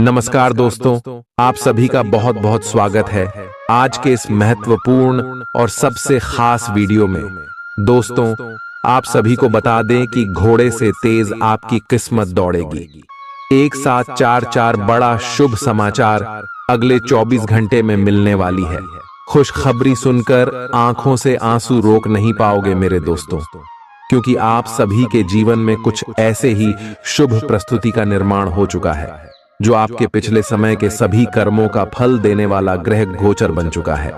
नमस्कार दोस्तों, आप सभी का बहुत बहुत स्वागत है आज के इस महत्वपूर्ण और सबसे खास वीडियो में। दोस्तों, आप सभी को बता दें कि घोड़े से तेज आपकी किस्मत दौड़ेगी। एक साथ चार बड़ा शुभ समाचार अगले 24 घंटे में मिलने वाली है। खुशखबरी सुनकर आंखों से आंसू रोक नहीं पाओगे मेरे दोस्तों, क्योंकि आप सभी के जीवन में कुछ ऐसे ही शुभ प्रस्तुति का निर्माण हो चुका है जो आपके पिछले समय के सभी कर्मों का फल देने वाला ग्रह गोचर बन चुका है।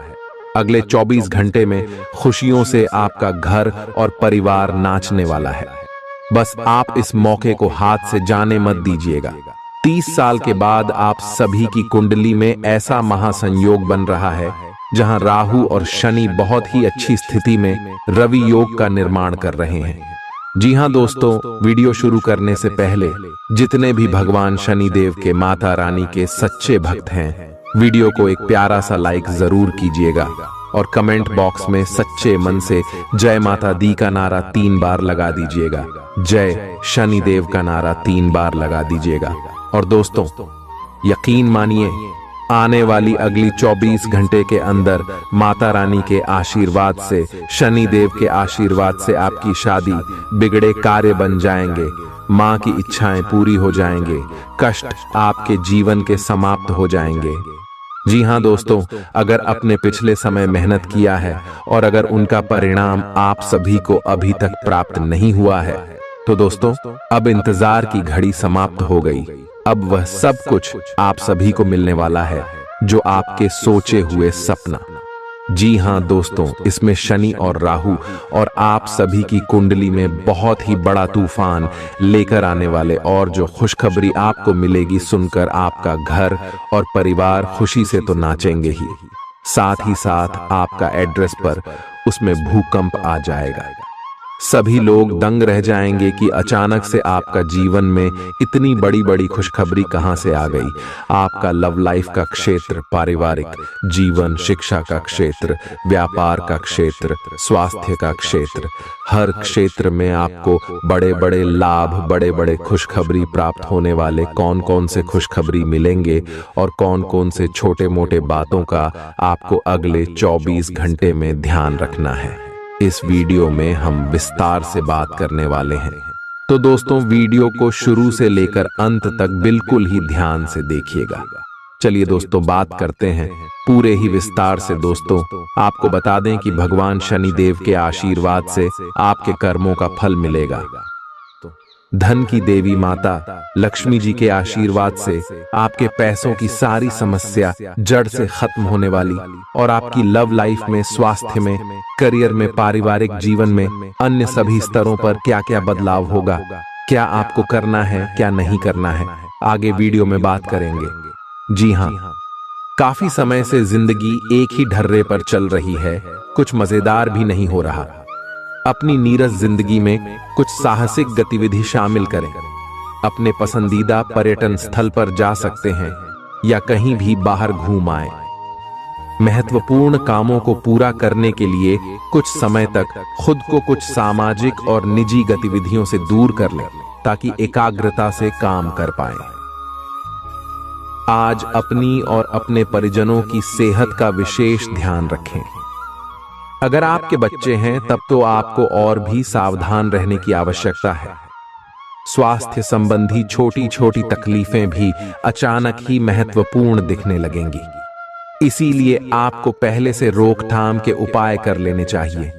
अगले 24 घंटे में खुशियों से आपका घर और परिवार नाचने वाला है। बस आप इस मौके को हाथ से जाने मत दीजिएगा। 30 साल के बाद आप सभी की कुंडली में ऐसा महासंयोग बन रहा है जहां राहु और शनि बहुत ही अच्छी स्थिति में रवि योग का निर्माण कर रहे हैं। जी हां दोस्तों, वीडियो शुरू करने से पहले जितने भी भगवान शनि देव के माता रानी के सच्चे भक्त हैं, वीडियो को एक प्यारा सा लाइक जरूर कीजिएगा और कमेंट बॉक्स में सच्चे मन से जय माता दी का नारा 3 बार लगा दीजिएगा। जय शनि देव का नारा 3 बार लगा दीजिएगा। और दोस्तों, यकीन मानिए, आने वाली अगली 24 घंटे के अंदर माता रानी के आशीर्वाद से, शनि देव के आशीर्वाद से आपकी शादी, बिगड़े कार्य बन जाएंगे, मां की इच्छाएं पूरी हो जाएंगे, कष्ट आपके जीवन के समाप्त हो जाएंगे। जी हां दोस्तों, अगर अपने पिछले समय मेहनत किया है और अगर उनका परिणाम आप सभी को अभी तक प्राप्त नहीं हुआ है, तो दोस्तों अब इंतजार की घड़ी समाप्त हो गई। अब वह सब कुछ आप सभी को मिलने वाला है जो आपके सोचे हुए सपना। जी हां दोस्तों, इसमें शनि और राहु और आप सभी की कुंडली में बहुत ही बड़ा तूफान लेकर आने वाले, और जो खुशखबरी आपको मिलेगी सुनकर आपका घर और परिवार खुशी से तो नाचेंगे ही, साथ ही साथ आपका एड्रेस पर उसमें भूकंप आ जाएगा। सभी लोग दंग रह जाएंगे कि अचानक से आपका जीवन में इतनी बड़ी बड़ी खुशखबरी कहां से आ गई। आपका लव लाइफ का क्षेत्र, पारिवारिक जीवन, शिक्षा का क्षेत्र, व्यापार का क्षेत्र, स्वास्थ्य का क्षेत्र, हर क्षेत्र में आपको बड़े बड़े लाभ, बड़े बड़े खुशखबरी प्राप्त होने वाले। कौन कौन से खुशखबरी मिलेंगे और कौन कौन से छोटे मोटे बातों का आपको अगले 24 घंटे में ध्यान रखना है, इस वीडियो में हम विस्तार से बात करने वाले हैं। तो दोस्तों, वीडियो को शुरू से लेकर अंत तक बिल्कुल ही ध्यान से देखिएगा। चलिए दोस्तों, बात करते हैं पूरे ही विस्तार से। दोस्तों, आपको बता दें कि भगवान शनि देव के आशीर्वाद से आपके कर्मों का फल मिलेगा। धन की देवी माता लक्ष्मी जी के आशीर्वाद से आपके पैसों की सारी समस्या जड़ से खत्म होने वाली, और आपकी लव लाइफ में, स्वास्थ्य में, करियर में, पारिवारिक जीवन में, अन्य सभी स्तरों पर क्या क्या बदलाव होगा, क्या आपको करना है, क्या नहीं करना है, आगे वीडियो में बात करेंगे। जी हाँ, काफी समय से जिंदगी एक ही ढर्रे पर चल रही है, कुछ मजेदार भी नहीं हो रहा। अपनी नीरस जिंदगी में कुछ साहसिक गतिविधि शामिल करें। अपने पसंदीदा पर्यटन स्थल पर जा सकते हैं या कहीं भी बाहर घूम आए। महत्वपूर्ण कामों को पूरा करने के लिए कुछ समय तक खुद को कुछ सामाजिक और निजी गतिविधियों से दूर कर लें ताकि एकाग्रता से काम कर पाएं। आज अपनी और अपने परिजनों की सेहत का विशेष ध्यान रखें। अगर आपके बच्चे हैं तब तो आपको और भी सावधान रहने की आवश्यकता है। स्वास्थ्य संबंधी छोटी छोटी तकलीफें भी अचानक ही महत्वपूर्ण दिखने लगेंगी, इसीलिए आपको पहले से रोकथाम के उपाय कर लेने चाहिए।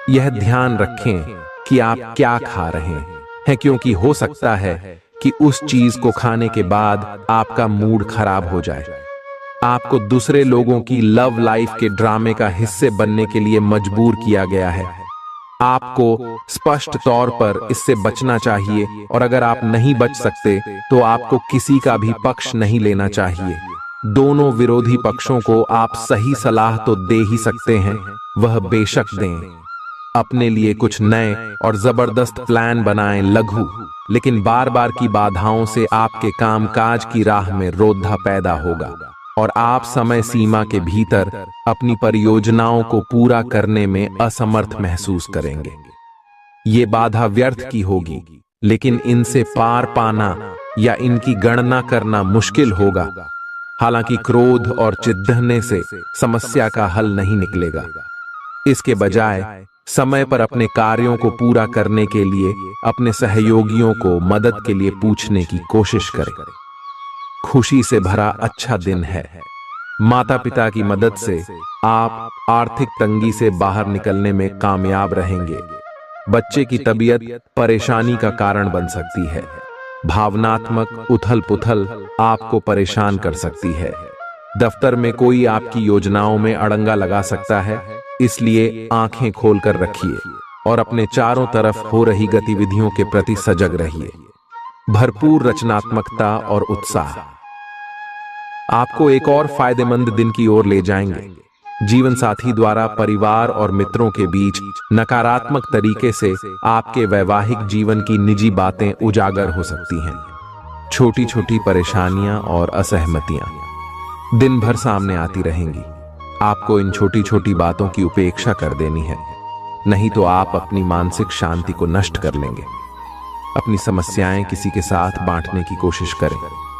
यह ध्यान रखें कि आप क्या खा रहे हैं, क्योंकि हो सकता है कि उस चीज को खाने के बाद आपका मूड खराब हो जाए। आपको दूसरे लोगों की लव लाइफ के ड्रामे का हिस्से बनने के लिए मजबूर किया गया है। आपको स्पष्ट तौर पर इससे बचना चाहिए, और अगर आप नहीं बच सकते तो आपको किसी का भी पक्ष नहीं लेना चाहिए। दोनों विरोधी पक्षों को आप सही सलाह तो दे ही सकते हैं, वह बेशक दें। अपने लिए कुछ नए और जबरदस्त प्लान बनाएं, लघु लेकिन बार बार की बाधाओं से आपके कामकाज की राह में रोधा पैदा होगा और आप समय सीमा के भीतर अपनी परियोजनाओं को पूरा करने में असमर्थ महसूस करेंगे। ये बाधा व्यर्थ की होगी, लेकिन इनसे पार पाना या इनकी गणना करना मुश्किल होगा। हालांकि क्रोध और चिढ़ने से समस्या का हल नहीं निकलेगा। इसके बजाय समय पर अपने कार्यों को पूरा करने के लिए अपने सहयोगियों को मदद के लिए पूछने की कोशिश करें। खुशी से भरा अच्छा दिन है। माता पिता की मदद से आप आर्थिक तंगी से बाहर निकलने में कामयाब रहेंगे। बच्चे की तबीयत परेशानी का कारण बन सकती है। भावनात्मक उथल पुथल आपको परेशान कर सकती है। दफ्तर में कोई आपकी योजनाओं में अड़ंगा लगा सकता है, इसलिए आंखें खोलकर रखिए और अपने चारों तरफ हो रही गतिविधियों के प्रति सजग रहिए। भरपूर रचनात्मकता और उत्साह आपको एक और फायदेमंद दिन की ओर ले जाएंगे। जीवन साथी द्वारा परिवार और मित्रों के बीच नकारात्मक तरीके से आपके वैवाहिक जीवन की निजी बातें उजागर हो सकती हैं। छोटी छोटी परेशानियां और असहमतियां दिन भर सामने आती रहेंगी। आपको इन छोटी छोटी बातों की उपेक्षा कर देनी है, नहीं तो आप अपनी मानसिक शांति को नष्ट कर लेंगे। अपनी समस्याएं किसी के साथ बांटने की कोशिश करें,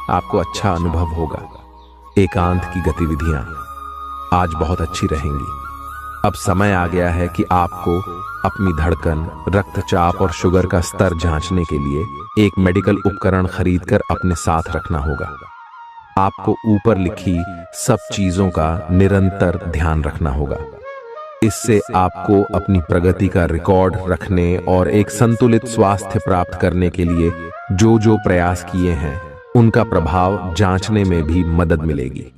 आपको अच्छा अनुभव होगा। एकांत की गतिविधियां आज बहुत अच्छी रहेंगी। अब समय आ गया है कि आपको अपनी धड़कन, रक्तचाप और शुगर का स्तर जांचने के लिए एक मेडिकल उपकरण खरीदकर अपने साथ रखना होगा। आपको ऊपर लिखी सब चीजों का निरंतर ध्यान रखना होगा। इससे आपको अपनी प्रगति का रिकॉर्ड रखने और एक संतुलित स्वास्थ्य प्राप्त करने के लिए जो प्रयास किए हैं उनका प्रभाव जांचने में भी मदद मिलेगी।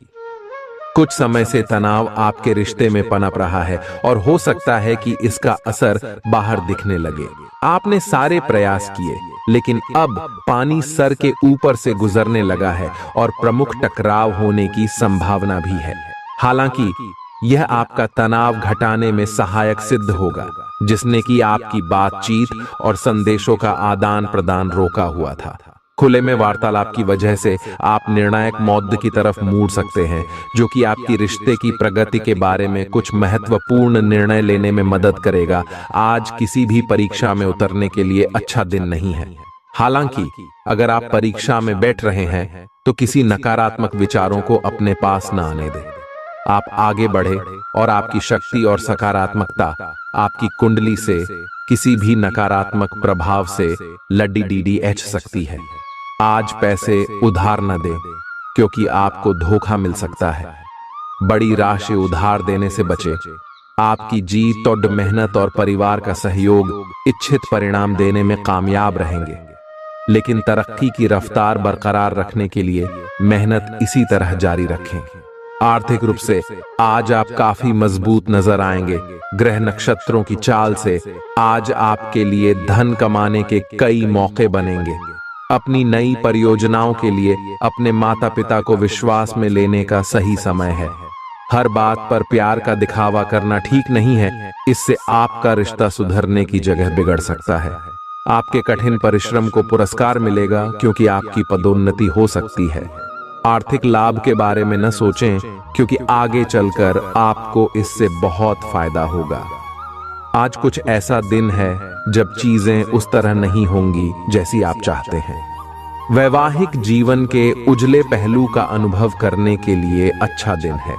कुछ समय से तनाव आपके रिश्ते में पनप रहा है और हो सकता है कि इसका असर बाहर दिखने लगे। आपने सारे प्रयास किए, लेकिन अब पानी सर के ऊपर से गुजरने लगा है और प्रमुख टकराव होने की संभावना भी है। हालांकि यह आपका तनाव घटाने में सहायक सिद्ध होगा, जिसने कि आपकी बातचीत और संदेशों का आदान प्रदान रोका हुआ था। खुले में वार्तालाप की वजह से आप निर्णायक मौद्द की तरफ मुड़ सकते हैं, जो कि आपकी रिश्ते की प्रगति के बारे में कुछ महत्वपूर्ण निर्णय लेने में मदद करेगा। आज किसी भी परीक्षा में उतरने के लिए अच्छा दिन नहीं है। हालांकि अगर आप परीक्षा में बैठ रहे हैं तो किसी नकारात्मक विचारों को अपने पास न आने दें। आप आगे बढ़े और आपकी शक्ति और सकारात्मकता आपकी कुंडली से किसी भी नकारात्मक प्रभाव से लड़ी सकती है। आज पैसे उधार न दें, क्योंकि आपको धोखा मिल सकता है। बड़ी राशि उधार देने से बचें। आपकी जीत और मेहनत और परिवार का सहयोग इच्छित परिणाम देने में कामयाब रहेंगे, लेकिन तरक्की की रफ्तार बरकरार रखने के लिए मेहनत इसी तरह जारी रखें। आर्थिक रूप से आज आप काफी मजबूत नजर आएंगे। ग्रह नक्षत्रों की चाल से आज आपके लिए धन कमाने के कई मौके बनेंगे। अपनी नई परियोजनाओं के लिए अपने माता पिता को विश्वास में लेने का सही समय है। हर बात पर प्यार का दिखावा करना ठीक नहीं है, इससे आपका रिश्ता सुधरने की जगह बिगड़ सकता है। आपके कठिन परिश्रम को पुरस्कार मिलेगा, क्योंकि आपकी पदोन्नति हो सकती है। आर्थिक लाभ के बारे में न सोचें, क्योंकि आगे चलकर आपको इससे बहुत फायदा होगा। आज कुछ ऐसा दिन है जब चीजें उस तरह नहीं होंगी जैसी आप चाहते हैं। वैवाहिक जीवन के उजले पहलू का अनुभव करने के लिए अच्छा दिन है।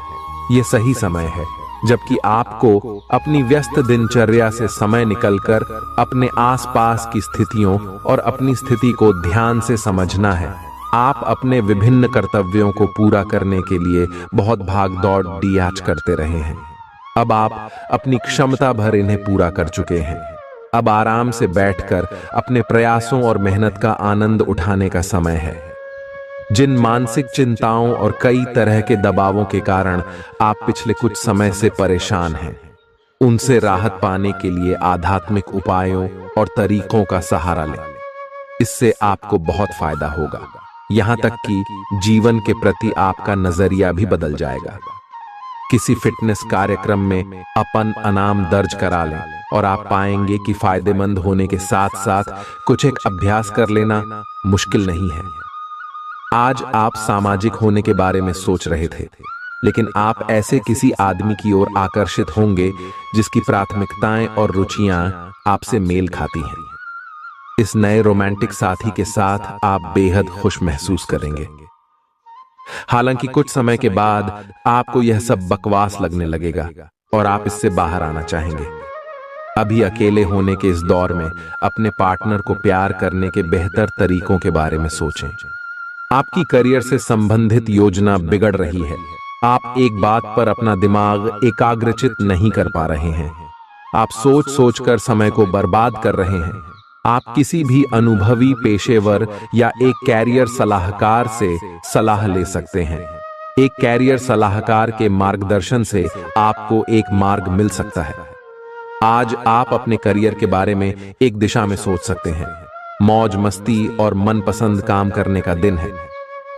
ये सही समय है जबकि आपको अपनी व्यस्त दिनचर्या से समय निकलकर अपने आसपास की स्थितियों और अपनी स्थिति को ध्यान से समझना है। आप अपने विभिन्न कर्तव्यों को पूरा करने के लिए बहुत भाग दौड़ डियाच करते रहे हैं। अब आप अपनी क्षमता भर इन्हें पूरा कर चुके हैं। अब आराम से बैठकर अपने प्रयासों और मेहनत का आनंद उठाने का समय है। जिन मानसिक चिंताओं और कई तरह के दबावों के कारण आप पिछले कुछ समय से परेशान हैं, उनसे राहत पाने के लिए आध्यात्मिक उपायों और तरीकों का सहारा लें। इससे आपको बहुत फायदा होगा। यहां तक कि जीवन के प्रति आपका नजरिया भी बदल जाएगा। किसी फिटनेस कार्यक्रम में अपन इनाम दर्ज करा लें और आप पाएंगे कि फायदेमंद होने के साथ साथ कुछ एक अभ्यास कर लेना मुश्किल नहीं है। आज आप सामाजिक होने के बारे में सोच रहे थे, लेकिन आप ऐसे किसी आदमी की ओर आकर्षित होंगे जिसकी प्राथमिकताएं और रुचियां आपसे मेल खाती हैं। इस नए रोमांटिक साथी के साथ आप बेहद खुश महसूस करेंगे। हालांकि कुछ समय के बाद आपको यह सब बकवास लगने लगेगा और आप इससे बाहर आना चाहेंगे। अभी अकेले होने के इस दौर में अपने पार्टनर को प्यार करने के बेहतर तरीकों के बारे में सोचें। आपकी करियर से संबंधित योजना बिगड़ रही है। आप एक बात पर अपना दिमाग एकाग्रचित नहीं कर पा रहे हैं। आप सोच सोचकर समय को बर्बाद कर रहे हैं। आप किसी भी अनुभवी पेशेवर या एक कैरियर सलाहकार से सलाह ले सकते हैं। एक कैरियर सलाहकार के मार्गदर्शन से आपको एक मार्ग मिल सकता है। आज आप अपने करियर के बारे में एक दिशा में सोच सकते हैं। मौज मस्ती और मनपसंद काम करने का दिन है।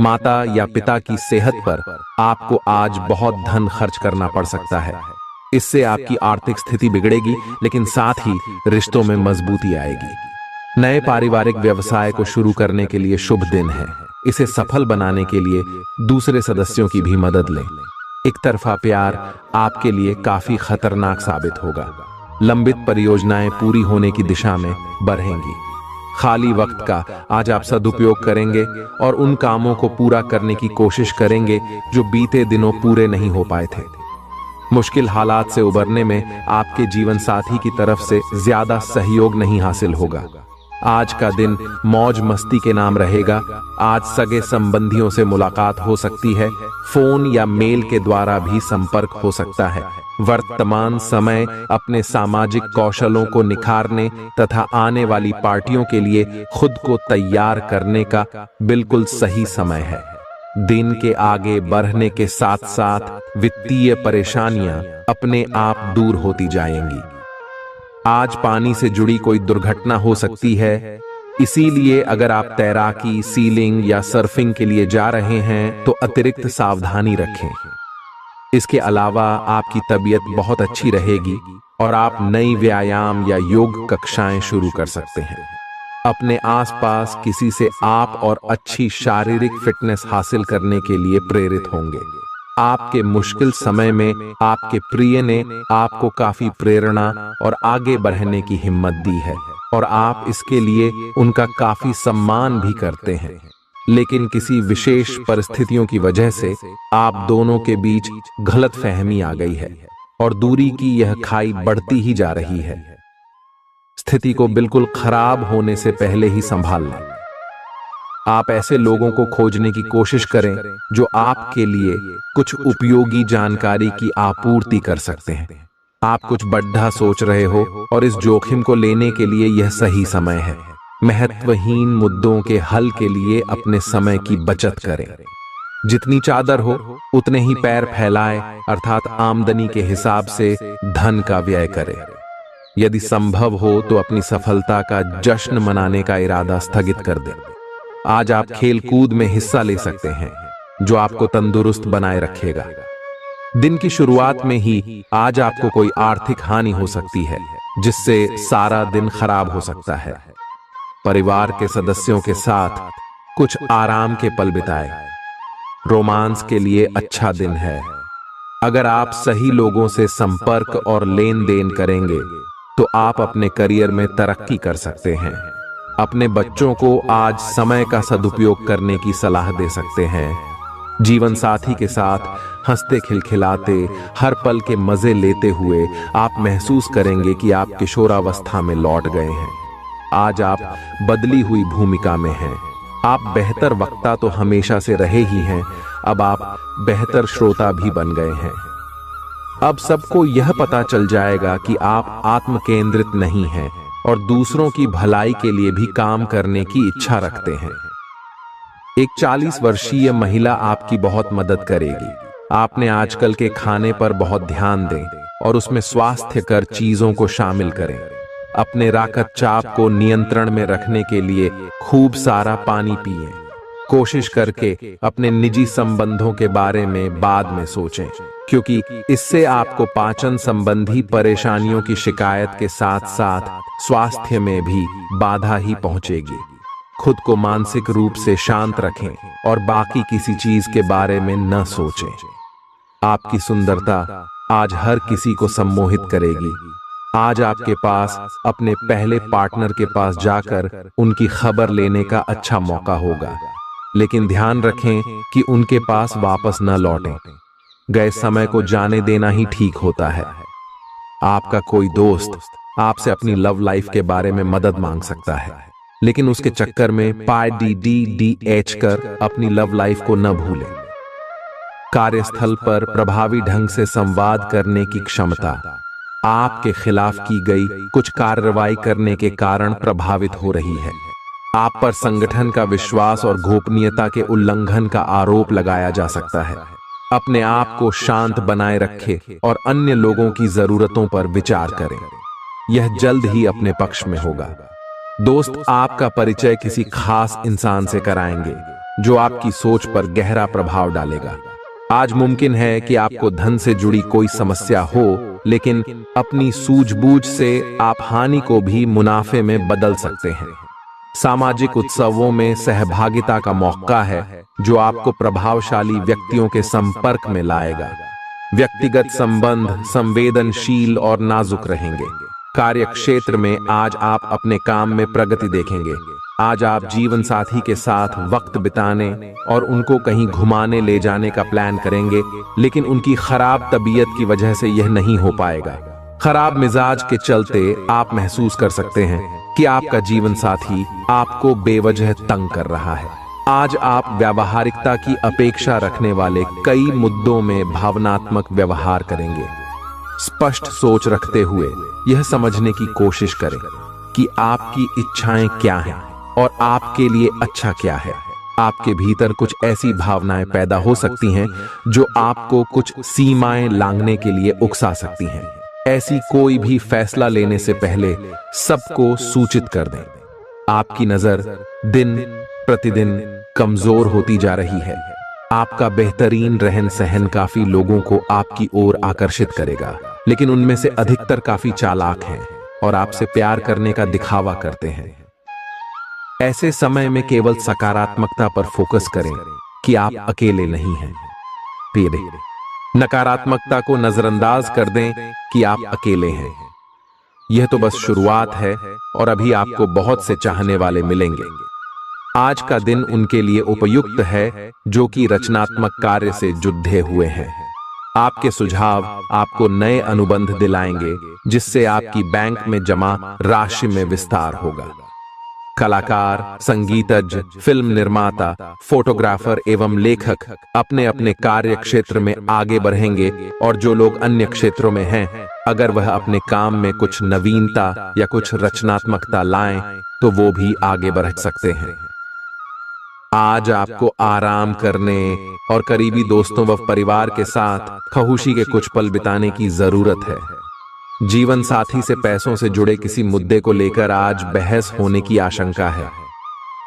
माता या पिता की सेहत पर आपको आज बहुत धन खर्च करना पड़ सकता है। इससे आपकी आर्थिक स्थिति बिगड़ेगी, लेकिन साथ ही रिश्तों में मजबूती आएगी। नए पारिवारिक व्यवसाय को शुरू करने के लिए शुभ दिन है। इसे सफल बनाने के लिए दूसरे सदस्यों की भी मदद लें। एक तरफा प्यार आपके लिए काफी खतरनाक साबित होगा। लंबित परियोजनाएं पूरी होने की दिशा में बढ़ेंगी। खाली वक्त का आज आप सदुपयोग करेंगे और उन कामों को पूरा करने की कोशिश करेंगे जो बीते दिनों पूरे नहीं हो पाए थे। मुश्किल हालात से उबरने में आपके जीवन साथी की तरफ से ज्यादा सहयोग नहीं हासिल होगा। आज का दिन मौज मस्ती के नाम रहेगा। आज सगे संबंधियों से मुलाकात हो सकती है। फोन या मेल के द्वारा भी संपर्क हो सकता है। वर्तमान समय अपने सामाजिक कौशलों को निखारने तथा आने वाली पार्टियों के लिए खुद को तैयार करने का बिल्कुल सही समय है। दिन के आगे बढ़ने के साथ साथ वित्तीय परेशानियां अपने आप दूर होती जाएंगी। आज पानी से जुड़ी कोई दुर्घटना हो सकती है, इसीलिए अगर आप तैराकी, सीलिंग या सर्फिंग के लिए जा रहे हैं तो अतिरिक्त सावधानी रखें। इसके अलावा आपकी तबीयत बहुत अच्छी रहेगी और आप नई व्यायाम या योग कक्षाएं शुरू कर सकते हैं। अपने आसपास किसी से आप और अच्छी शारीरिक फिटनेस हासिल करने के लिए प्रेरित होंगे। आपके मुश्किल समय में आपके प्रिय ने आपको काफी प्रेरणा और आगे बढ़ने की हिम्मत दी है और आप इसके लिए उनका काफी सम्मान भी करते हैं। लेकिन किसी विशेष परिस्थितियों की वजह से आप दोनों के बीच गलतफहमी आ गई है और दूरी की यह खाई बढ़ती ही जा रही है। स्थिति को बिल्कुल खराब होने से पहले ही संभाल लें। आप ऐसे लोगों को खोजने की कोशिश करें जो आपके लिए कुछ उपयोगी जानकारी की आपूर्ति कर सकते हैं। आप कुछ बड़ा सोच रहे हो और इस जोखिम को लेने के लिए यह सही समय है। महत्वहीन मुद्दों के हल के लिए अपने समय की बचत करें। जितनी चादर हो उतने ही पैर फैलाएं, अर्थात आमदनी के हिसाब से धन का व्यय करें। यदि संभव हो तो अपनी सफलता का जश्न मनाने का इरादा स्थगित कर दें। आज आप खेल कूद में हिस्सा ले सकते हैं जो आपको तंदुरुस्त बनाए रखेगा। दिन की शुरुआत में ही आज आपको कोई आर्थिक हानि हो सकती है जिससे सारा दिन खराब हो सकता है। परिवार के सदस्यों के साथ कुछ आराम के पल बिताएं। रोमांस के लिए अच्छा दिन है। अगर आप सही लोगों से संपर्क और लेन देन करेंगे तो आप अपने करियर में तरक्की कर सकते हैं। अपने बच्चों को आज समय का सदुपयोग करने की सलाह दे सकते हैं। जीवन साथी के साथ हंसते खिलखिलाते हर पल के मजे लेते हुए आप महसूस करेंगे कि आप किशोरावस्था में लौट गए हैं। आज आप बदली हुई भूमिका में हैं। आप बेहतर वक्ता तो हमेशा से रहे ही हैं, अब आप बेहतर श्रोता भी बन गए हैं। अब सबको यह पता चल जाएगा कि आप आत्म केंद्रित नहीं हैं और दूसरों की भलाई के लिए भी काम करने की इच्छा रखते हैं। एक 40 वर्षीय महिला आपकी बहुत मदद करेगी। आपने आजकल के खाने पर बहुत ध्यान दें और उसमें स्वास्थ्यकर चीजों को शामिल करें। अपने रक्तचाप को नियंत्रण में रखने के लिए खूब सारा पानी पिएं। कोशिश करके अपने निजी संबंधों के बारे में बाद में सोचें, क्योंकि इससे आपको पाचन संबंधी परेशानियों की शिकायत के साथ साथ स्वास्थ्य में भी बाधा ही पहुंचेगी। खुद को मानसिक रूप से शांत रखें और बाकी किसी चीज के बारे में न सोचें। आपकी सुंदरता आज हर किसी को सम्मोहित करेगी। आज आपके पास अपने पहले पार्टनर के पास जाकर उनकी खबर लेने का अच्छा मौका होगा, लेकिन ध्यान रखें कि उनके पास वापस न लौटें। गए समय को जाने देना ही ठीक होता है। आपका कोई दोस्त आपसे अपनी लव लाइफ के बारे में मदद मांग सकता है, लेकिन उसके चक्कर में PDDDH कर अपनी लव लाइफ को न भूलें। कार्यस्थल पर प्रभावी ढंग से संवाद करने की क्षमता आपके खिलाफ की गई कुछ कार्रवाई करने के कारण प्रभावित हो रही है। आप पर संगठन का विश्वास और गोपनीयता के उल्लंघन का आरोप लगाया जा सकता है। अपने आप को शांत बनाए रखें और अन्य लोगों की जरूरतों पर विचार करें। यह जल्द ही अपने पक्ष में होगा। दोस्त आपका परिचय किसी खास इंसान से कराएंगे जो आपकी सोच पर गहरा प्रभाव डालेगा। आज मुमकिन है कि आपको धन से जुड़ी कोई समस्या हो, लेकिन अपनी सूझबूझ से आप हानि को भी मुनाफे में बदल सकते हैं। सामाजिक उत्सवों में सहभागिता का मौका है जो आपको प्रभावशाली व्यक्तियों के संपर्क में लाएगा। व्यक्तिगत संबंध संवेदनशील और नाजुक रहेंगे। कार्य क्षेत्र में आज आप अपने काम में प्रगति देखेंगे। आज आप जीवन साथी के साथ वक्त बिताने और उनको कहीं घुमाने ले जाने का प्लान करेंगे, लेकिन उनकी खराब तबीयत की वजह से यह नहीं हो पाएगा। खराब मिजाज के चलते आप महसूस कर सकते हैं कि आपका जीवन साथी आपको बेवजह तंग कर रहा है। आज आप व्यावहारिकता की अपेक्षा रखने वाले कई मुद्दों में भावनात्मक व्यवहार करेंगे। स्पष्ट सोच रखते हुए यह समझने की कोशिश करें कि आपकी इच्छाएं क्या हैं और आपके लिए अच्छा क्या है। आपके भीतर कुछ ऐसी भावनाएं पैदा हो सकती हैं जो आपको कुछ सीमाएं लांघने के लिए उकसा सकती हैं। ऐसी कोई भी फैसला लेने से पहले सबको सूचित कर दें। आपकी नजर दिन प्रतिदिन कमजोर होती जा रही है। आपका बेहतरीन रहन सहन काफी लोगों को आपकी ओर आकर्षित करेगा, लेकिन उनमें से अधिकतर काफी चालाक हैं और आपसे प्यार करने का दिखावा करते हैं। ऐसे समय में केवल सकारात्मकता पर फोकस करें कि आप अकेले नहीं हैं। नकारात्मकता को नजरअंदाज कर दें कि आप अकेले हैं। यह तो बस शुरुआत है और अभी आपको बहुत से चाहने वाले मिलेंगे। आज का दिन उनके लिए उपयुक्त है जो कि रचनात्मक कार्य से जुड़े हुए हैं। आपके सुझाव आपको नए अनुबंध दिलाएंगे, जिससे आपकी बैंक में जमा राशि में विस्तार होगा। कलाकार, संगीतज्ञ, फिल्म निर्माता, फोटोग्राफर एवं लेखक अपने अपने कार्य क्षेत्र में आगे बढ़ेंगे, और जो लोग अन्य क्षेत्रों में हैं, अगर वह अपने काम में कुछ नवीनता या कुछ रचनात्मकता लाएं, तो वो भी आगे बढ़ सकते हैं। आज आपको आराम करने और करीबी दोस्तों व परिवार के साथ खुशी के कुछ पल बिताने की जरूरत है। जीवन साथी से पैसों से जुड़े किसी मुद्दे को लेकर आज बहस होने की आशंका है।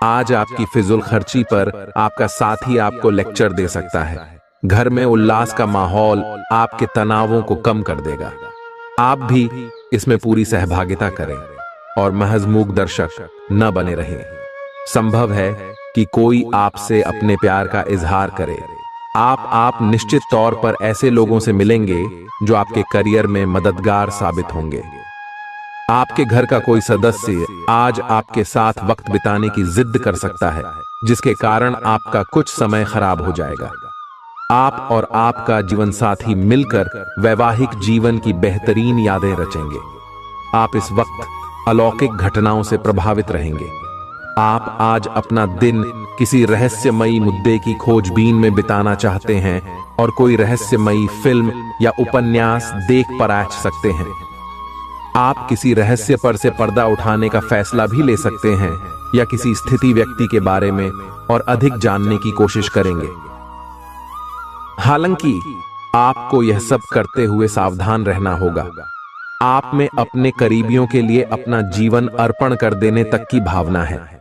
आज आपकी फिजूल खर्ची पर आपका साथी आपको लेक्चर दे सकता है। घर में उल्लास का माहौल आपके तनावों को कम कर देगा। आप भी इसमें पूरी सहभागिता करें और महज मूक दर्शक न बने रहें। संभव है कि कोई आपसे अपने प्यार का इजहार करे। आप निश्चित तौर पर ऐसे लोगों से मिलेंगे जो आपके करियर में मददगार साबित होंगे। आपके घर का कोई सदस्य आज आपके साथ वक्त बिताने की जिद कर सकता है, जिसके कारण आपका कुछ समय खराब हो जाएगा। आप और आपका जीवन साथी मिलकर वैवाहिक जीवन की बेहतरीन यादें रचेंगे। आप इस वक्त अलौकिक घटनाओं से प्रभावित रहेंगे। आप आज अपना दिन किसी रहस्यमयी मुद्दे की खोजबीन में बिताना चाहते हैं और कोई रहस्यमयी फिल्म या उपन्यास देख पर आ सकते हैं। आप किसी रहस्य पर से पर्दा उठाने का फैसला भी ले सकते हैं या किसी स्थिति व्यक्ति के बारे में और अधिक जानने की कोशिश करेंगे। हालांकि आपको यह सब करते हुए सावधान रहना होगा। आप में अपने करीबियों के लिए अपना जीवन अर्पण कर देने तक की भावना है।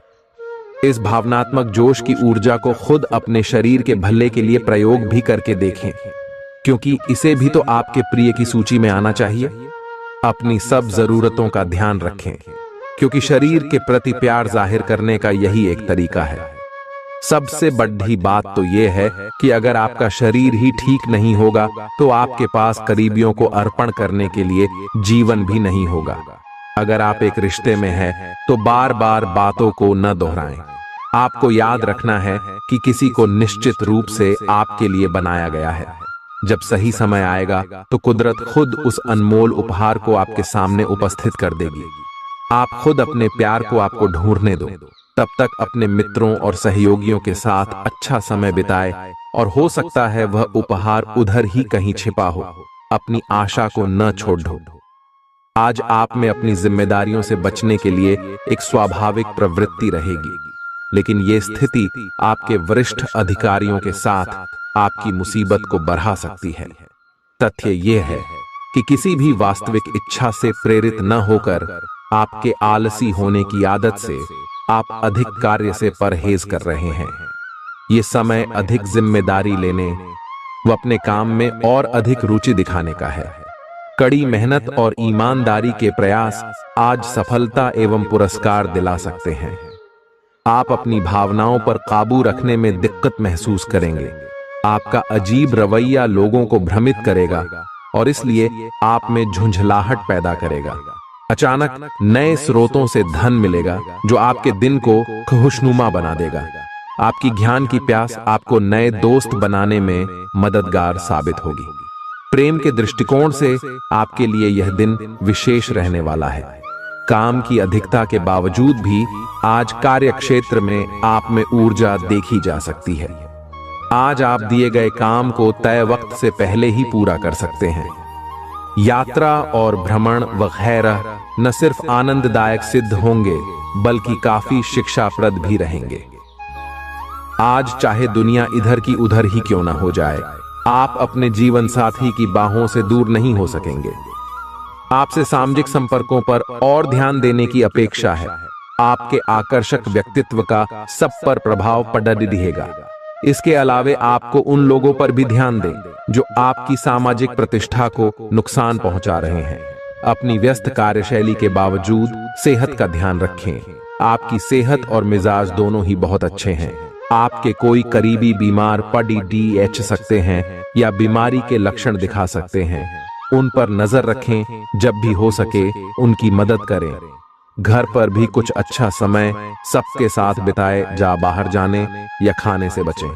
इस भावनात्मक जोश की ऊर्जा को खुद अपने शरीर के भले के लिए प्रयोग भी करके देखें, क्योंकि इसे भी तो आपके प्रिय की सूची में आना चाहिए। अपनी सब जरूरतों का ध्यान रखें, क्योंकि शरीर के प्रति प्यार जाहिर करने का यही एक तरीका है। सबसे बड़ी बात तो यह है कि अगर आपका शरीर ही ठीक नहीं होगा तो आपके पास करीबियों को अर्पण करने के लिए जीवन भी नहीं होगा। अगर आप एक रिश्ते में हैं तो बार बार बातों को न दोहराएं। आपको याद रखना है कि किसी को निश्चित रूप से आपके लिए बनाया गया है। जब सही समय आएगा तो कुदरत खुद उस अनमोल उपहार को आपके सामने उपस्थित कर देगी। आप खुद अपने प्यार को आपको ढूंढने दो। तब तक अपने मित्रों और सहयोगियों के साथ अच्छा समय बिताए और हो सकता है वह उपहार उधर ही कहीं छिपा हो। अपनी आशा को न छोड़ दो। आज आप में अपनी जिम्मेदारियों से बचने के लिए एक स्वाभाविक प्रवृत्ति रहेगी, लेकिन यह स्थिति आपके वरिष्ठ अधिकारियों के साथ आपकी मुसीबत को बढ़ा सकती है। तथ्य यह है कि किसी भी वास्तविक इच्छा से प्रेरित न होकर आपके आलसी होने की आदत से आप अधिक कार्य से परहेज कर रहे हैं। ये समय अधिक जिम्मेदारी लेने व अपने काम में और अधिक रुचि दिखाने का है। कड़ी मेहनत और ईमानदारी के प्रयास आज सफलता एवं पुरस्कार दिला सकते हैं। आप अपनी भावनाओं पर काबू रखने में दिक्कत महसूस करेंगे। आपका अजीब रवैया लोगों को भ्रमित करेगा और इसलिए आप में झुंझलाहट पैदा करेगा। अचानक नए स्रोतों से धन मिलेगा जो आपके दिन को खुशनुमा बना देगा। आपकी ज्ञान की प्यास आपको नए दोस्त बनाने में मददगार साबित होगी। प्रेम के दृष्टिकोण से आपके लिए यह दिन विशेष रहने वाला है। काम की अधिकता के बावजूद भी आज कार्य क्षेत्र में आप में ऊर्जा देखी जा सकती है। आज आप दिए गए काम को तय वक्त से पहले ही पूरा कर सकते हैं। यात्रा और भ्रमण वगैरह न सिर्फ आनंददायक सिद्ध होंगे बल्कि काफी शिक्षाप्रद भी रहेंगे। आज चाहे दुनिया इधर की उधर ही क्यों ना हो जाए, आप अपने जीवन साथी की बाहों से दूर नहीं हो सकेंगे। आपसे सामाजिक संपर्कों पर और ध्यान देने की अपेक्षा है। आपके आकर्षक व्यक्तित्व का सब पर प्रभाव पड़ रहेगा। इसके अलावे आपको उन लोगों पर भी ध्यान दें जो आपकी सामाजिक प्रतिष्ठा को नुकसान पहुंचा रहे हैं। अपनी व्यस्त कार्यशैली के बावजूद सेहत का ध्यान रखें। आपकी सेहत और मिजाज दोनों ही बहुत अच्छे हैं। आपके कोई करीबी बीमार पड़ सकते हैं या बीमारी के लक्षण दिखा सकते हैं। उन पर नजर रखें। जब भी हो सके उनकी मदद करें। घर पर भी कुछ अच्छा समय सबके साथ बिताए। जा बाहर जाने या खाने से बचें।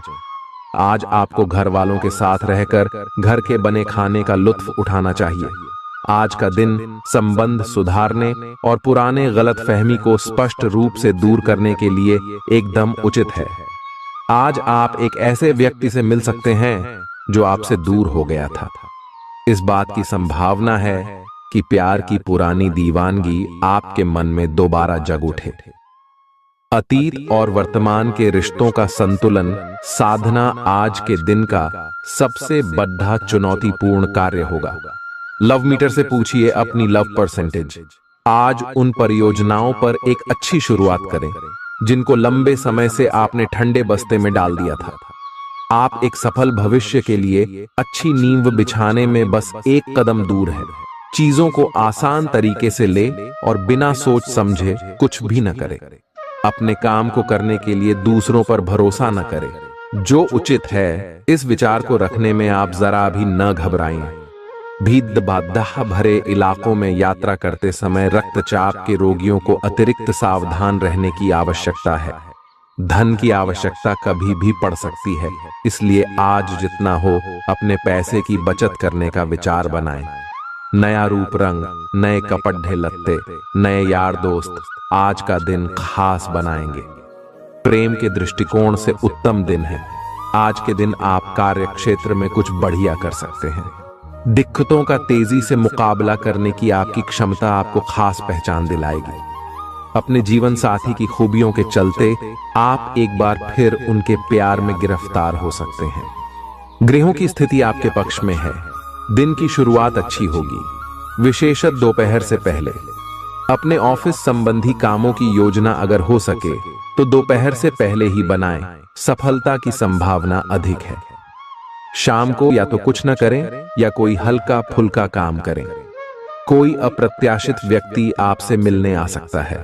आज आपको घर वालों के साथ रहकर घर के बने खाने का लुत्फ उठाना चाहिए। आज का दिन संबंध सुधारने और पुराने गलतफहमी को स्पष्ट रूप से दूर करने के लिए एकदम उचित है। आज आप एक ऐसे व्यक्ति से मिल सकते हैं जो आपसे दूर हो गया था। इस बात की संभावना है कि प्यार की पुरानी दीवानगी आपके मन में दोबारा जग उठे। अतीत और वर्तमान के रिश्तों का संतुलन साधना आज के दिन का सबसे बड़ा चुनौतीपूर्ण कार्य होगा। लव मीटर से पूछिए अपनी लव परसेंटेज। आज उन परियोजनाओं पर एक अच्छी शुरुआत करें जिनको लंबे समय से आपने ठंडे बस्ते में डाल दिया था। आप एक सफल भविष्य के लिए अच्छी नींव बिछाने में बस एक कदम दूर है। चीजों को आसान तरीके से ले और बिना सोच समझे कुछ भी न करें। अपने काम को करने के लिए दूसरों पर भरोसा न करें। जो उचित है इस विचार को रखने में आप जरा भी न घबराएं। भीड़ बाधा भरे इलाकों में यात्रा करते समय रक्तचाप के रोगियों को अतिरिक्त सावधान रहने की आवश्यकता है। धन की आवश्यकता कभी भी पड़ सकती है, इसलिए आज जितना हो अपने पैसे की बचत करने का विचार बनाएं। नया रूप रंग, नए कपड़े लत्ते, नए यार दोस्त आज का दिन खास बनाएंगे। प्रेम के दृष्टिकोण से उत्तम दिन है। आज के दिन आप कार्य क्षेत्र में कुछ बढ़िया कर सकते हैं। दिक्कतों का तेजी से मुकाबला करने की आपकी क्षमता आपको खास पहचान दिलाएगी। अपने जीवन साथी की खूबियों के चलते आप एक बार फिर उनके प्यार में गिरफ्तार हो सकते हैं। ग्रहों की स्थिति आपके पक्ष में है। दिन की शुरुआत अच्छी होगी, विशेषत दोपहर से पहले। अपने ऑफिस संबंधी कामों की योजना अगर हो सके तो दोपहर से पहले ही बनाएं। सफलता की संभावना अधिक है। शाम को या तो कुछ न करें या कोई हल्का फुल्का काम करें। कोई अप्रत्याशित व्यक्ति आपसे मिलने आ सकता है।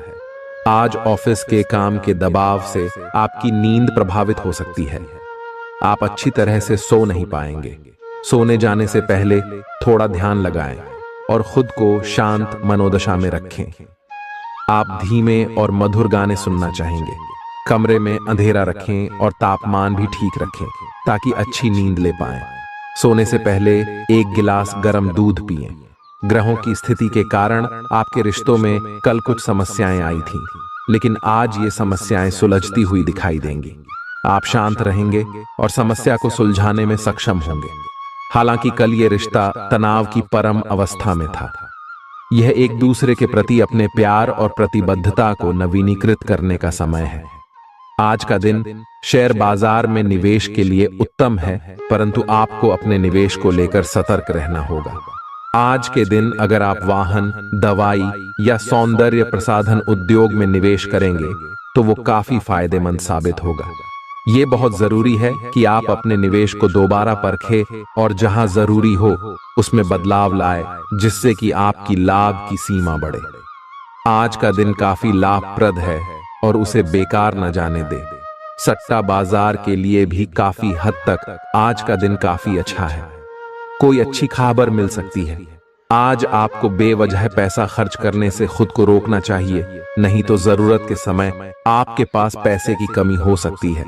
आज ऑफिस के काम के दबाव से आपकी नींद प्रभावित हो सकती है। आप अच्छी तरह से सो नहीं पाएंगे। सोने जाने से पहले थोड़ा ध्यान लगाएं और खुद को शांत मनोदशा में रखें। आप धीमे और मधुर गाने सुनना चाहेंगे। कमरे में अंधेरा रखें और तापमान भी ठीक रखें ताकि अच्छी नींद ले पाएं। सोने से पहले 1 गिलास गर्म दूध पिएं। ग्रहों की स्थिति के कारण आपके रिश्तों में कल कुछ समस्याएं आई थीं, लेकिन आज ये समस्याएं सुलझती हुई दिखाई देंगी। आप शांत रहेंगे और समस्या को सुलझाने में सक्षम होंगे। हालांकि कल ये रिश्ता तनाव की परम अवस्था में था। यह एक दूसरे के प्रति अपने प्यार और प्रतिबद्धता को नवीनीकृत करने का समय है। आज का दिन शेयर बाजार में निवेश के लिए उत्तम है, परंतु आपको अपने निवेश को लेकर सतर्क रहना होगा। आज के दिन अगर आप वाहन, दवाई या सौंदर्य प्रसाधन उद्योग में निवेश करेंगे तो वो काफी फायदेमंद साबित होगा। ये बहुत जरूरी है कि आप अपने निवेश को दोबारा परखें और जहां जरूरी हो उसमें बदलाव लाए, जिससे कि आपकी लाभ की सीमा बढ़े। आज का दिन काफी लाभप्रद है और उसे बेकार न जाने दें। सट्टा बाजार के लिए भी काफी हद तक आज का दिन काफी अच्छा है। कोई अच्छी खबर मिल सकती है। आज आपको बेवजह पैसा खर्च करने से खुद को रोकना चाहिए, नहीं तो जरूरत के समय आपके पास पैसे की कमी हो सकती है।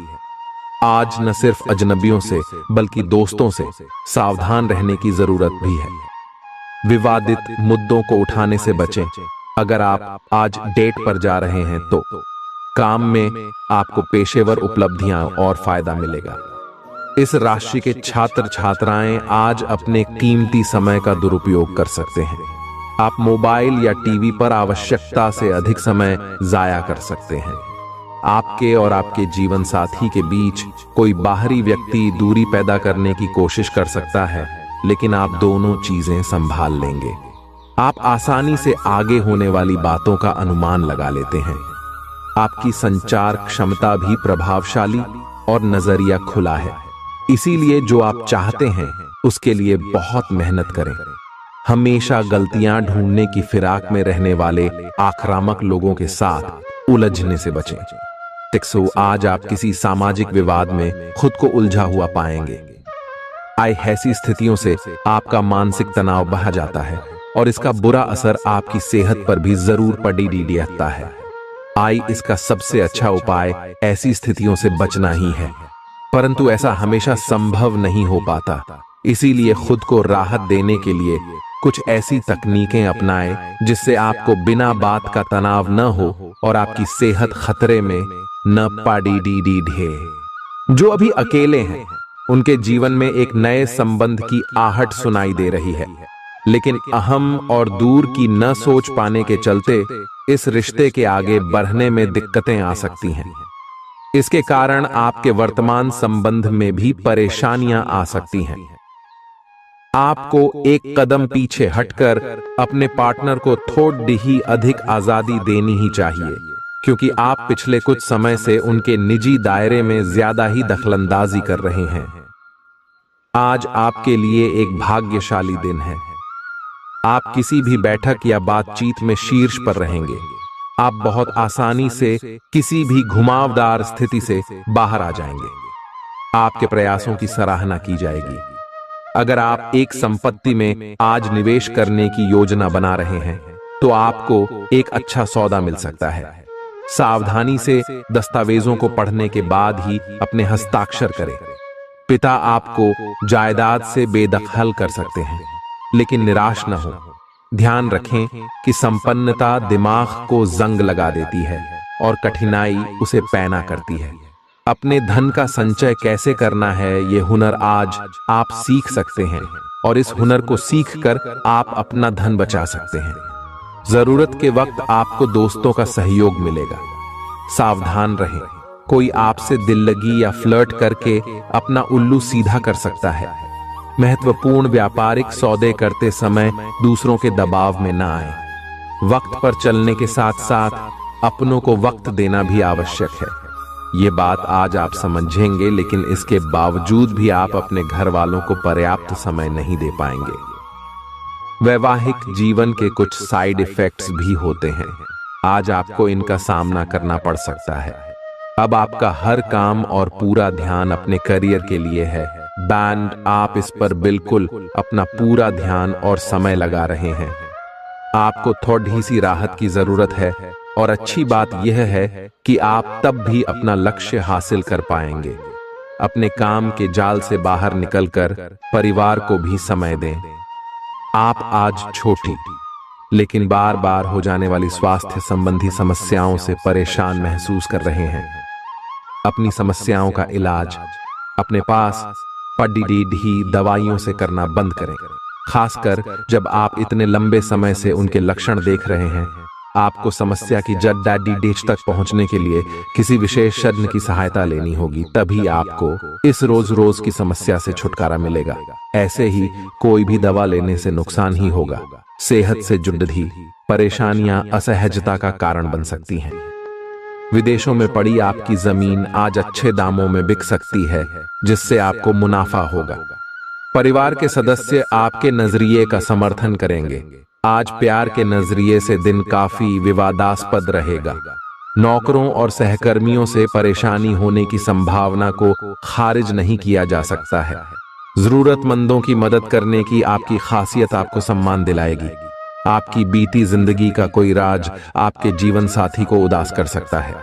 आज न सिर्फ अजनबियों से बल्कि दोस्तों से सावधान रहने की जरूरत भी है। विवादित मुद्दों को उठाने से बचें। अगर आप आज डेट पर जा रहे हैं तो काम में आपको पेशेवर उपलब्धियां और फायदा मिलेगा। इस राशि के छात्र छात्राएं आज अपने कीमती समय का दुरुपयोग कर सकते हैं। आप मोबाइल या टीवी पर आवश्यकता से अधिक समय जाया कर सकते हैं। आपके और आपके जीवन साथी के बीच कोई बाहरी व्यक्ति दूरी पैदा करने की कोशिश कर सकता है, लेकिन आप दोनों चीजें संभाल लेंगे। आप आसानी से आगे होने वाली बातों का अनुमान लगा लेते हैं। आपकी संचार क्षमता भी प्रभावशाली और नजरिया खुला है। इसीलिए जो आप चाहते हैं उसके लिए बहुत मेहनत करें। हमेशा गलतियां ढूंढने की फिराक में रहने वाले आक्रामक लोगों के साथ उलझने से बचें। आज आप किसी सामाजिक विवाद में खुद को उलझा हुआ पाएंगे। ऐसी स्थितियों से आपका मानसिक तनाव बढ़ जाता है और इसका बुरा असर आपकी सेहत पर भी जरूर पड़ता है। इसका सबसे अच्छा उपाय ऐसी स्थितियों से बचना ही है, परंतु ऐसा हमेशा संभव नहीं हो पाता। इसीलिए खुद को राहत देने के लिए कुछ ऐसी तकनीकें अपनाएं जिससे आपको बिना बात का तनाव न हो और आपकी सेहत खतरे में न पड़े। जो अभी अकेले हैं उनके जीवन में एक नए संबंध की आहट सुनाई दे रही है, लेकिन अहम और दूर की न सोच पाने के चलते इस रिश्ते के आगे बढ़ने में दिक्कतें आ सकती हैं। इसके कारण आपके वर्तमान संबंध में भी परेशानियां आ सकती हैं। आपको एक कदम पीछे हटकर अपने पार्टनर को थोड़ी ही अधिक आजादी देनी ही चाहिए, क्योंकि आप पिछले कुछ समय से उनके निजी दायरे में ज्यादा ही दखलंदाजी कर रहे हैं। आज आपके लिए एक भाग्यशाली दिन है। आप किसी भी बैठक या बातचीत में शीर्ष पर रहेंगे। आप बहुत आसानी से किसी भी घुमावदार स्थिति से बाहर आ जाएंगे। आपके प्रयासों की सराहना की जाएगी। अगर आप एक संपत्ति में आज निवेश करने की योजना बना रहे हैं तो आपको एक अच्छा सौदा मिल सकता है। सावधानी से दस्तावेजों को पढ़ने के बाद ही अपने हस्ताक्षर करें। पिता आपको जायदाद से बेदखल कर सकते हैं, लेकिन निराश न हो। ध्यान रखें कि संपन्नता दिमाग को जंग लगा देती है और कठिनाई उसे पैना करती है। अपने धन का संचय कैसे करना है ये हुनर आज आप सीख सकते हैं और इस हुनर को सीखकर आप अपना धन बचा सकते हैं। जरूरत के वक्त आपको दोस्तों का सहयोग मिलेगा। सावधान रहें, कोई आपसे दिल लगी या फ्लर्ट करके अपना उल्लू सीधा कर सकता है। महत्वपूर्ण व्यापारिक सौदे करते समय दूसरों के दबाव में न आए। वक्त पर चलने के साथ साथ अपनों को वक्त देना भी आवश्यक है। ये बात आज आप समझेंगे, लेकिन इसके बावजूद भी आप अपने घर वालों को पर्याप्त समय नहीं दे पाएंगे। वैवाहिक जीवन के कुछ साइड इफेक्ट्स भी होते हैं। आज आपको इनका सामना करना पड़ सकता है। अब आपका हर काम और पूरा ध्यान अपने करियर के लिए है। बैंड, आप इस पर बिल्कुल अपना पूरा ध्यान और समय लगा रहे हैं। आपको थोड़ी सी राहत की जरूरत है और अच्छी बात यह है कि आप तब भी अपना लक्ष्य हासिल कर पाएंगे। अपने काम के जाल से बाहर निकलकर परिवार को भी समय दें। आप आज छोटी लेकिन बार बार हो जाने वाली स्वास्थ्य संबंधी समस्याओं से परेशान महसूस कर रहे हैं। अपनी समस्याओं का इलाज अपने पास पड़ी दवाइयों से करना बंद करें, खासकर जब आप इतने लंबे समय से उनके लक्षण देख रहे हैं। आपको समस्या की जड़ डेज तक पहुंचने के लिए किसी विशेषज्ञ की सहायता लेनी होगी, तभी आपको इस रोज की समस्या से छुटकारा मिलेगा। ऐसे ही कोई भी दवा लेने से नुकसान ही होगा। सेहत से जुड़ी परेशानियां असहजता का कारण बन सकती हैं। विदेशों में पड़ी आपकी जमीन आज अच्छे दामों में बिक सकती है, जिससे आपको मुनाफा होगा। परिवार के सदस्य आपके नजरिए का समर्थन करेंगे। आज प्यार के नजरिए से दिन काफी विवादास्पद रहेगा। नौकरों और सहकर्मियों से परेशानी होने की संभावना को खारिज नहीं किया जा सकता है। जरूरतमंदों की मदद करने की आपकी खासियत आपको सम्मान दिलाएगी। आपकी बीती जिंदगी का कोई राज आपके जीवन साथी को उदास कर सकता है।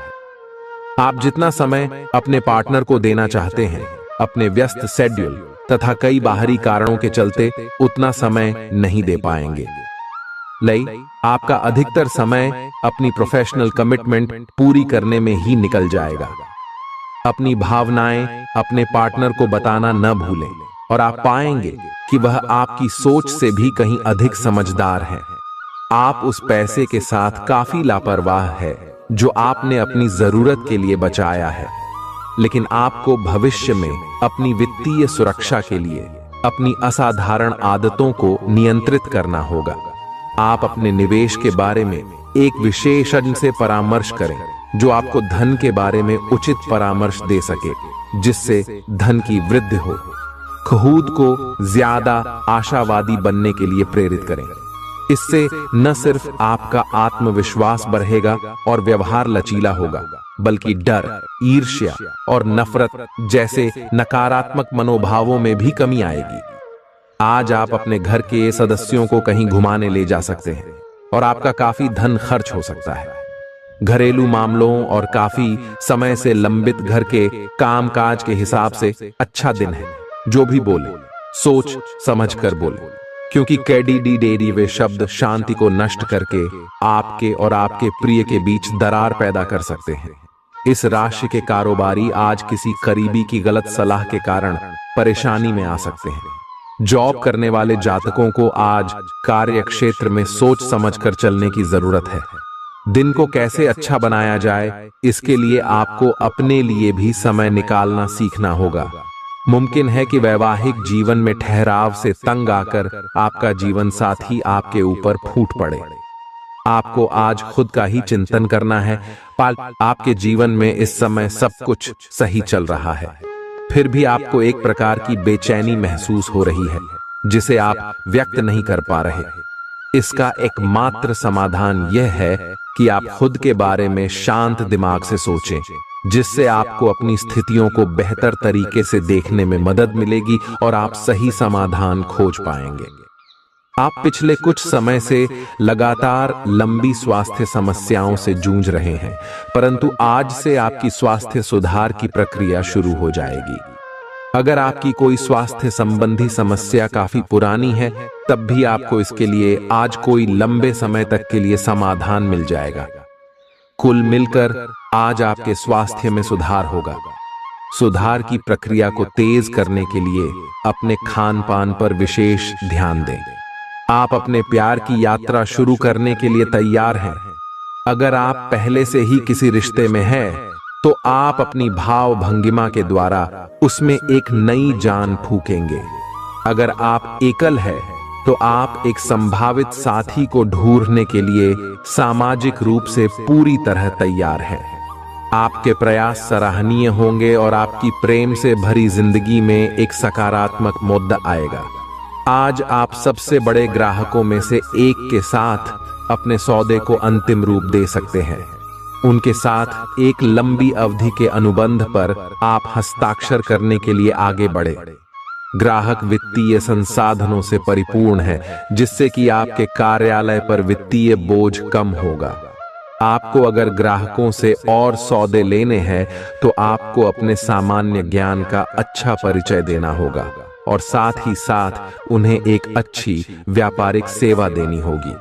आप जितना समय अपने पार्टनर को देना चाहते हैं, अपने व्यस्त शेड्यूल तथा कई बाहरी कारणों के चलते उतना समय नहीं दे पाएंगे। आपका अधिकतर समय अपनी प्रोफेशनल कमिटमेंट पूरी करने में ही निकल जाएगा। अपनी भावनाएं अपने पार्टनर को बताना न भूलें और आप पाएंगे कि वह आपकी सोच से भी कहीं अधिक समझदार है। आप उस पैसे के साथ काफी लापरवाह है जो आपने अपनी जरूरत के लिए बचाया है, लेकिन आपको भविष्य में अपनी वित्तीय सुरक्षा के लिए अपनी असाधारण आदतों को नियंत्रित करना होगा। आप अपने निवेश के बारे में एक विशेषज्ञ से परामर्श करें जो आपको धन के बारे में उचित परामर्श दे सके, जिससे धन की वृद्धि हो। खुद को ज्यादा आशावादी बनने के लिए प्रेरित करें। इससे न सिर्फ आपका आत्मविश्वास बढ़ेगा और व्यवहार लचीला होगा, बल्कि डर, ईर्ष्या और नफरत जैसे नकारात्मक मनोभावों में भी कमी आएगी। आज आप अपने घर के सदस्यों को कहीं घुमाने ले जा सकते हैं और आपका काफी धन खर्च हो सकता है। घरेलू मामलों और काफी समय से लंबित घर के कामकाज के हिसाब से अच्छा दिन है। जो भी बोले सोच समझ कर बोले, क्योंकि कैडी वे शब्द शांति को नष्ट करके आपके और आपके प्रिय के बीच दरार पैदा कर सकते हैं। इस राशि के कारोबारी आज किसी करीबी की गलत सलाह के कारण परेशानी में आ सकते हैं। जॉब करने वाले जातकों को आज कार्य क्षेत्र में सोच समझकर चलने की जरूरत है। दिन को कैसे अच्छा बनाया जाए, इसके लिए आपको अपने लिए भी समय निकालना सीखना होगा। मुमकिन है कि वैवाहिक जीवन में ठहराव से तंग आकर आपका जीवन साथी आपके ऊपर फूट पड़े। आपको आज खुद का ही चिंतन करना है। आपके जीवन में इस समय सब कुछ सही चल रहा है, फिर भी आपको एक प्रकार की बेचैनी महसूस हो रही है जिसे आप व्यक्त नहीं कर पा रहे। इसका एकमात्र समाधान यह है कि आप खुद के बारे में शांत दिमाग से सोचें, जिससे आपको अपनी स्थितियों को बेहतर तरीके से देखने में मदद मिलेगी और आप सही समाधान खोज पाएंगे। आप पिछले कुछ समय से लगातार लंबी स्वास्थ्य समस्याओं से जूझ रहे हैं, परंतु आज से आपकी स्वास्थ्य सुधार की प्रक्रिया शुरू हो जाएगी। अगर आपकी कोई स्वास्थ्य संबंधी समस्या काफी पुरानी है, तब भी आपको इसके लिए आज कोई लंबे समय तक के लिए समाधान मिल जाएगा। कुल मिलकर आज आपके स्वास्थ्य में सुधार होगा। सुधार की प्रक्रिया को तेज करने के लिए अपने खान पान पर विशेष ध्यान दें। आप अपने प्यार की यात्रा शुरू करने के लिए तैयार हैं। अगर आप पहले से ही किसी रिश्ते में हैं, तो आप अपनी भाव भंगिमा के द्वारा उसमें एक नई जान फूकेंगे। अगर आप एकल हैं, तो आप एक संभावित साथी को ढूंढने के लिए सामाजिक रूप से पूरी तरह तैयार हैं। आपके प्रयास सराहनीय होंगे और आपकी प्रेम से भरी जिंदगी में एक सकारात्मक मुद्दा आएगा। आज आप सबसे बड़े ग्राहकों में से एक के साथ अपने सौदे को अंतिम रूप दे सकते हैं। उनके साथ एक लंबी अवधि के अनुबंध पर आप हस्ताक्षर करने के लिए आगे बढ़े। ग्राहक वित्तीय संसाधनों से परिपूर्ण है, जिससे कि आपके कार्यालय पर वित्तीय बोझ कम होगा। आपको अगर ग्राहकों से और सौदे लेने हैं तो आपको अपने सामान्य ज्ञान का अच्छा परिचय देना होगा और साथ ही साथ उन्हें एक अच्छी व्यापारिक सेवा देनी होगी।